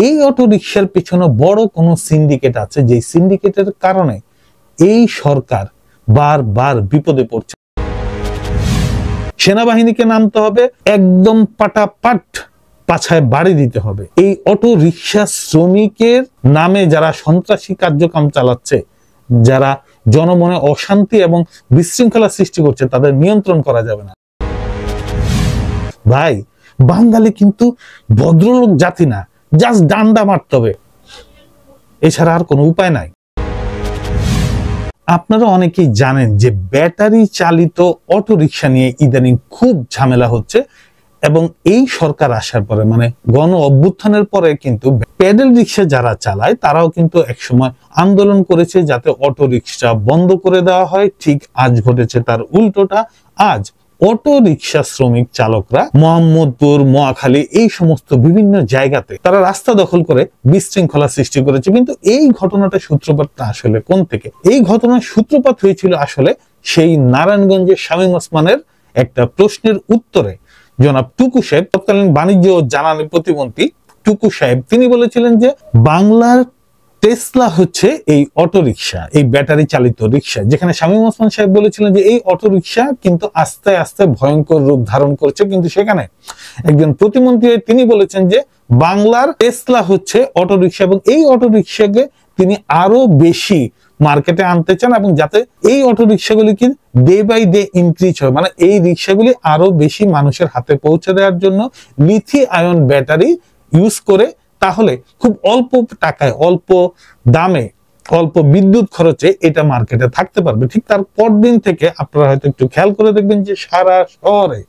এই অটো রিকশার পিছনে বড় কোনো সিন্ডিকেট আছে, যে সিন্ডিকেটের কারণে এই সরকার বারবার বিপদে পড়ছে। সেনাবাহিনীকে নামতে হবে, একদম পাটাপাট পাছায় বাড়ি দিতে হবে। এই অটো রিকশা শ্রমিকের নামে যারা সন্ত্রাসী কার্যক্রম চালাচ্ছে, যারা জনমনে অশান্তি এবং বিশৃঙ্খলা সৃষ্টি করছে, তাদের নিয়ন্ত্রণ করা যাবে না। ভাই, বাঙালি কিন্তু ভদ্রলোক জাতি না, জাস্ট ডান্ডা মারতে হবে, এছাড়া আর কোনো উপায় নাই। আপনারা অনেকেই জানেন যে ব্যাটারি চালিত অটো রিকশা নিয়ে ইদানিং খুব ঝামেলা হচ্ছে, এবং এই সরকার আসার পরে মানে গণ অভ্যুত্থানের পরে কিন্তু প্যাডেল রিকশা যারা চালায় তারাও কিন্তু একসময় আন্দোলন করেছে যাতে অটো রিকশা বন্ধ করে দেওয়া হয়। ঠিক আজ ঘটেছে তার উল্টোটা। আজ অটো রিকশা শ্রমিক চালকরা মোহাম্মদপুর, মহাখালী এই সমস্ত বিভিন্ন জায়গাতে তারা রাস্তা দখল করে বিশৃঙ্খলা সৃষ্টি করেছে। কিন্তু এই ঘটনাটা সূত্রপাতটা আসলে কোন থেকে? এই ঘটনার সূত্রপাত হয়েছিল আসলে সেই নারায়ণগঞ্জের শামীম ওসমানের একটা প্রশ্নের উত্তরে জনাব টুকু সাহেব, তৎকালীন বাণিজ্য ও জ্বালানি প্রতিমন্ত্রী টুকু সাহেব, তিনি বলেছিলেন যে বাংলার টেসলা হচ্ছে এই অটো রিকশা, এই ব্যাটারি চালিত রিকশা। যেখানে শামীম ওসমান সাহেব বলেছিলেন যে এই অটো রিকশা কিন্তু আস্তে আস্তে ভয়ঙ্কর রূপ ধারণ করছে, কিন্তু সেখানে একজন প্রতিমন্ত্রী তিনি বলেছেন যে বাংলার টেসলা হচ্ছে অটো রিকশা, এবং এই অটো রিকশাকে তিনি আরো বেশি মার্কেটে আনতে চান, এবং যাতে এই অটো রিকশাগুলি কি ডে বাই ডে ইনক্রিজ হয়, মানে এই রিকশাগুলি আরো বেশি মানুষের হাতে পৌঁছে দেওয়ার জন্য লিথিয়াম আয়ন ব্যাটারি ইউজ করে, তাহলে খুব অল্প টাকায়, অল্প দামে, অল্প বিদ্যুৎ খরচে এটা মার্কেটে থাকতে পারবে। ঠিক তার পরদিন থেকে আপনারা হয়তো একটু খেয়াল করে দেখবেন যে সারা শহরে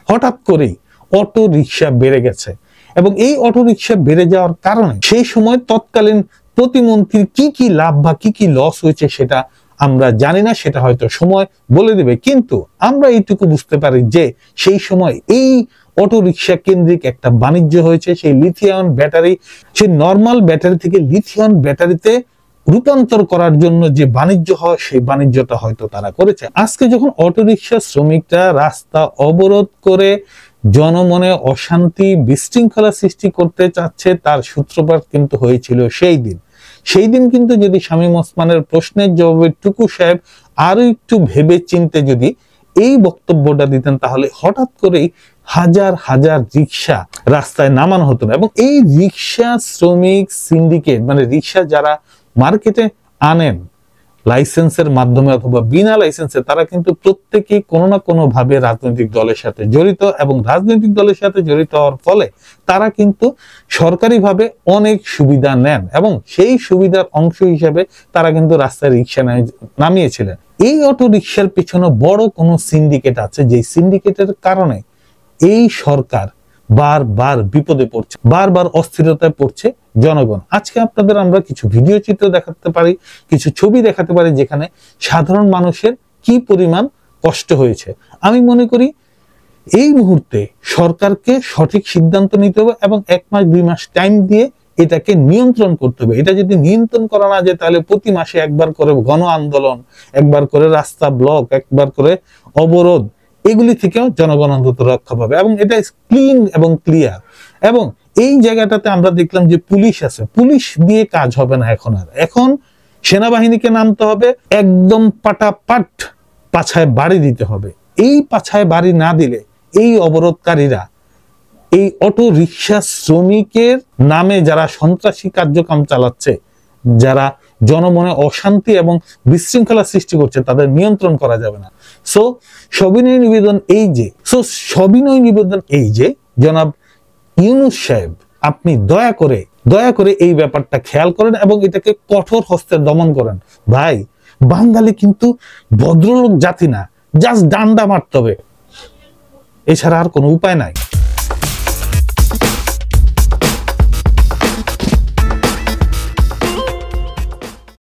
হঠাৎ করেই অটো রিকশা বেড়ে গেছে, এবং এই অটো রিকশা বেড়ে যাওয়ার কারণে সেই সময় তৎকালীন প্রতিমন্ত্রীর কি কি লাভ বা কি কি লস হয়েছে সেটা আমরা জানি না, সেটা হয়তো সময় বলে দিবে। কিন্তু আমরা এইটুকু বুঝতে পারি যে সেই সময় এই অটো রিকশা কেন্দ্রিক একটা বাণিজ্য হয়েছে। সেই লিথিয়াম ব্যাটারি, সেই নর্মাল ব্যাটারি থেকে লিথিয়াম ব্যাটারিতে রূপান্তর করার জন্য যে বাণিজ্য হয়, সেই বাণিজ্যটা হয়তো তারা করেছে। আজকে যখন অটো রিকশা শ্রমিকরা রাস্তা অবরোধ করে জনমনে অশান্তি বিশৃঙ্খলা সৃষ্টি করতে চাচ্ছে, তার সূত্রপাত কিন্তু হয়েছিল সেই দিন কিন্তু যদি শামীম ওসমানের প্রশ্নের জবাবে টুকু সাহেব আরো একটু ভেবে চিনতে যদি এই বক্তব্যটা দিতেন, তাহলে হঠাৎ করেই হাজার হাজার রিকশা রাস্তায় নামানো হতো না। এবং এই রিকশা শ্রমিক সিন্ডিকেট, মানে রিকশা যারা মার্কেটে আনেন লাইসেন্সের মাধ্যমে অথবা বিনা লাইসেন্সে, তারা কিন্তু প্রত্যেকেই কোনো না কোনো ভাবে রাজনৈতিক দলের সাথে জড়িত, এবং রাজনৈতিক দলের সাথে জড়িত হওয়ার ফলে তারা কিন্তু সরকারিভাবে অনেক সুবিধা নেন, এবং সেই সুবিধার অংশ হিসেবে তারা কিন্তু রাস্তায় রিকশা নামিয়েছিলেন। এই অটো রিকশার পিছনে বড় কোনো সিন্ডিকেট আছে, যে সিন্ডিকেটের কারণে এই সরকার বারবার বিপদে পড়ছে, বারবার অস্থিরতায় পড়ছে জনগণ। আজকে আপনাদের আমরা কিছু ভিডিও চিত্র দেখাতে পারি, কিছু ছবি দেখাতে পারি যেখানে সাধারণ মানুষের কি পরিমাণ কষ্ট হয়েছে। আমি মনে করি এই মুহূর্তে সরকারকে সঠিক সিদ্ধান্ত নিতে হবে, এবং 1 মাস 2 মাস টাইম দিয়ে এটাকে নিয়ন্ত্রণ করতে হবে। এটা যদি নিয়ন্ত্রণ করা না যায়, তাহলে প্রতি মাসে একবার করে গণ আন্দোলন, একবার করে রাস্তা ব্লক, একবার করে অবরোধ, এগুলি থেকেও জনগণ অন্তত রক্ষা পাবে, এবং এটা ক্লিন এবং ক্লিয়ার। এবং এই জায়গাটাতে আমরা দেখলাম যে পুলিশ আছে, পুলিশ দিয়ে কাজ হবে না এখন সেনাবাহিনীকে নামতে হবে, একদম পাটাপাট পাছায় বাড়ি দিতে হবে। এই পাছায় বাড়ি না দিলে এই অবরোধকারীরা, এই অটো রিকশা শ্রমিকের নামে যারা সন্ত্রাসী কার্যক্রম চালাচ্ছে, যারা জনমনে অশান্তি এবং বিশৃঙ্খলা সৃষ্টি করছে, তাদের নিয়ন্ত্রণ করা যাবে না। সবিনয় নিবেদন এই যে জনাব ইউনূস সাহেব, আপনি দয়া করে এই ব্যাপারটা খেয়াল করেন এবং এটাকে কঠোর হস্তে দমন করেন। ভাই, বাঙালি কিন্তু ভদ্রলোক জাতি না, জাস্ট ডান্ডা মারতে হবে, এছাড়া আর কোনো উপায় নাই।